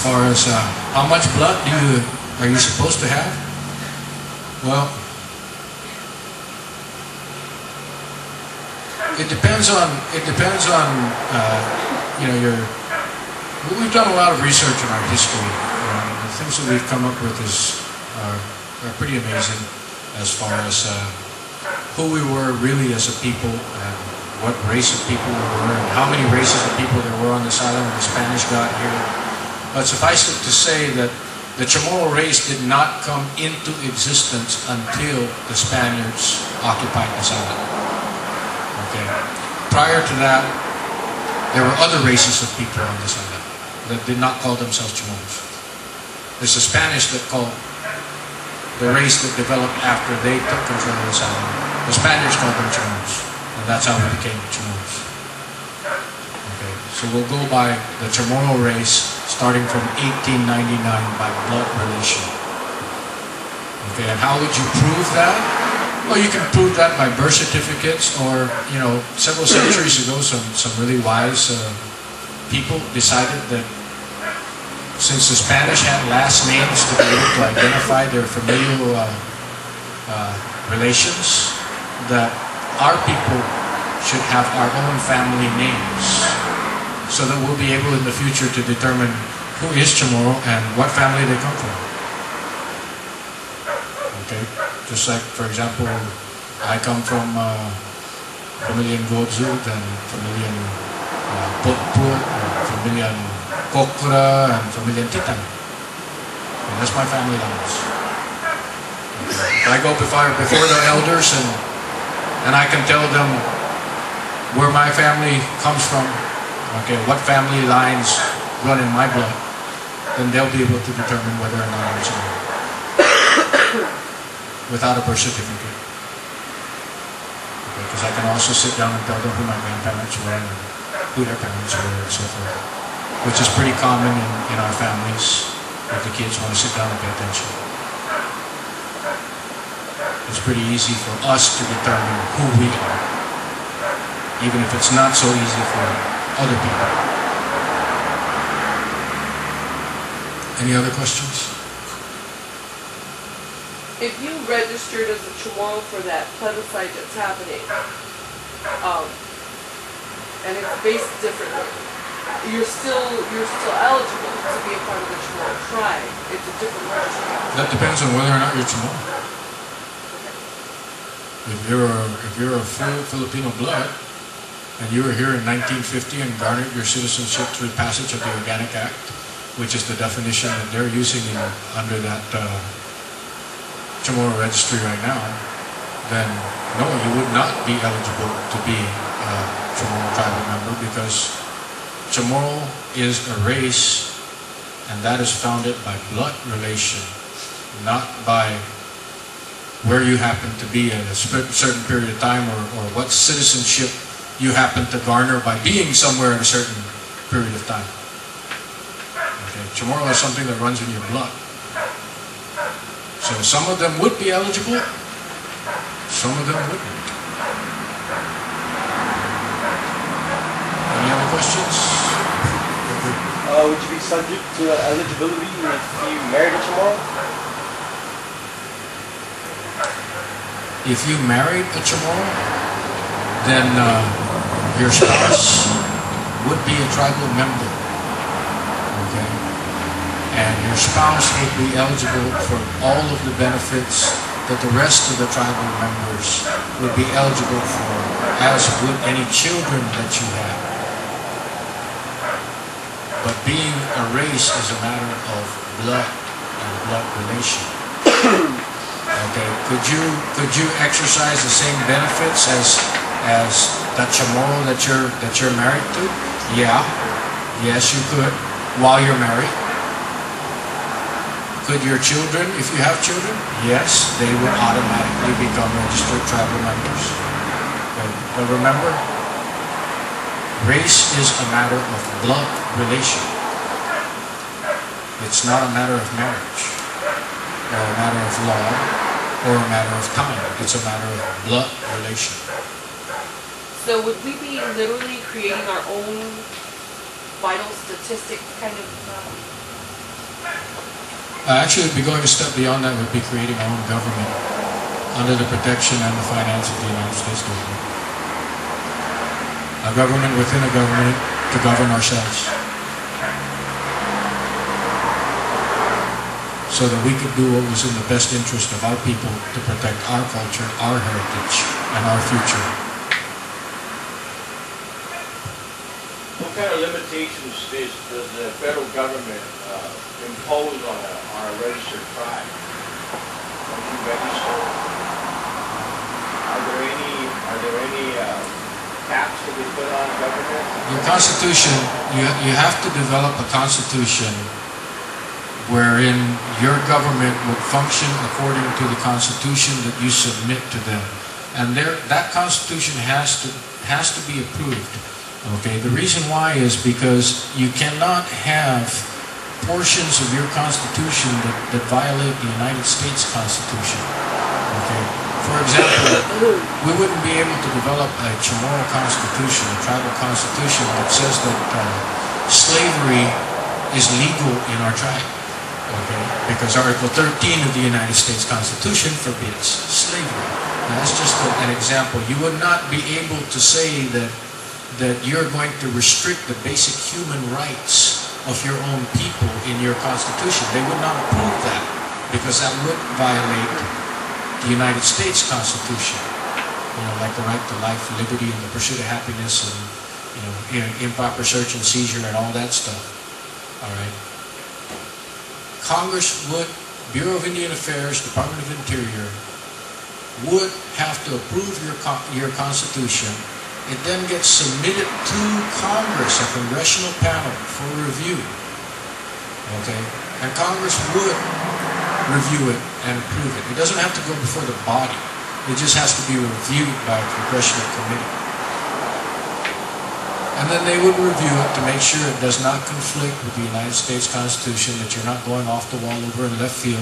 far as how much blood are you supposed to have? Well, it depends on your. We've done a lot of research in our history. The things that we've come up with are pretty amazing as far as who we were really as a people and what race of people we were and how many races of people there were on this island when the Spanish got here. But suffice it to say that the Chamorro race did not come into existence until the Spaniards occupied this island. Okay. Prior to that, there were other races of people on this island that did not call themselves Chamorros. It's the Spanish that called the race that developed after they took control of this island. The Spaniards called them Chamorros, and that's how we became Chamorros. Okay, so we'll go by the Chamorro race starting from 1899 by blood relation. Okay, and how would you prove that? Well, you can prove that by birth certificates, or several centuries ago, some really wise people decided that since the Spanish had last names to be able to identify their familial relations, that our people should have our own family names, so that we'll be able in the future to determine who is Chamorro and what family they come from. Okay, just like, for example, I come from Familian Godzud and Familian Putput, Familian Kokra, and Familian Titan. And that's my family lines. Okay. I go before the elders and I can tell them where my family comes from, okay, what family lines run in my blood, then they'll be able to determine whether or not I'm Chamorro without a birth certificate. Because I can also sit down and tell them who my grandparents were and who their parents were and so forth, which is pretty common in our families if the kids want to sit down and pay attention. It's pretty easy for us to determine who we are, even if it's not so easy for other people. Any other questions? If you registered as a Chamorro for that plebiscite that's happening, and it's based differently, you're still eligible to be a part of the Chamorro tribe. It's a different registry. That depends on whether or not you're Chamorro. If you're a full Filipino blood, and you were here in 1950 and garnered your citizenship through passage of the Organic Act, which is the definition that they're using under that Chamorro registry right now, then no, you would not be eligible to be a Chamorro tribal member, because Chamorro is a race, and that is founded by blood relation, not by where you happen to be at a certain period of time, or what citizenship you happen to garner by being somewhere at a certain period of time. Okay. Chamorro is something that runs in your blood. So some of them would be eligible, some of them wouldn't. Any other questions? Would you be subject to eligibility if you married a Chamorro? If you married a Chamorro, then your spouse would be a tribal member. Okay? And your spouse would be eligible for all of the benefits that the rest of the tribal members would be eligible for, as would any children that you have. But being a race is a matter of blood and blood relation. Okay, could you exercise the same benefits as that Chamorro that you're married to? Yeah. Yes, you could, while you're married. Could your children, if you have children? Yes, they would automatically become registered tribal members. But remember, race is a matter of blood relation. It's not a matter of marriage, or a matter of law, or a matter of time. It's a matter of blood relation. So would we be literally creating our own vital statistics kind of Actually, we'd be going a step beyond that. We'd be creating our own government under the protection and the finance of the United States government. A government within a government to govern ourselves. So that we could do what was in the best interest of our people to protect our culture, our heritage, and our future. What kind of limitations does the federal government impose on a registered tribe? When you register, are there any caps that we put on government? Your constitution, you have to develop a constitution wherein your government would function according to the constitution that you submit to them, and that constitution has to be approved. Okay, the reason why is because you cannot have portions of your constitution that violate the United States Constitution. Okay, for example, we wouldn't be able to develop a Chamorro constitution, a tribal constitution that says that slavery is legal in our tribe. Okay, because Article 13 of the United States Constitution forbids slavery. Now, that's just an example. You would not be able to say that you're going to restrict the basic human rights of your own people in your constitution. They would not approve that because that would violate the United States Constitution. You know, like the right to life, liberty, and the pursuit of happiness, and improper search and seizure and all that stuff. All right. Congress would, Bureau of Indian Affairs, Department of Interior, would have to approve your Constitution. It then gets submitted to Congress, a congressional panel, for review. Okay? And Congress would review it and approve it. It doesn't have to go before the body. It just has to be reviewed by a congressional committee. And then they would review it to make sure it does not conflict with the United States Constitution, that you're not going off the wall over in left field.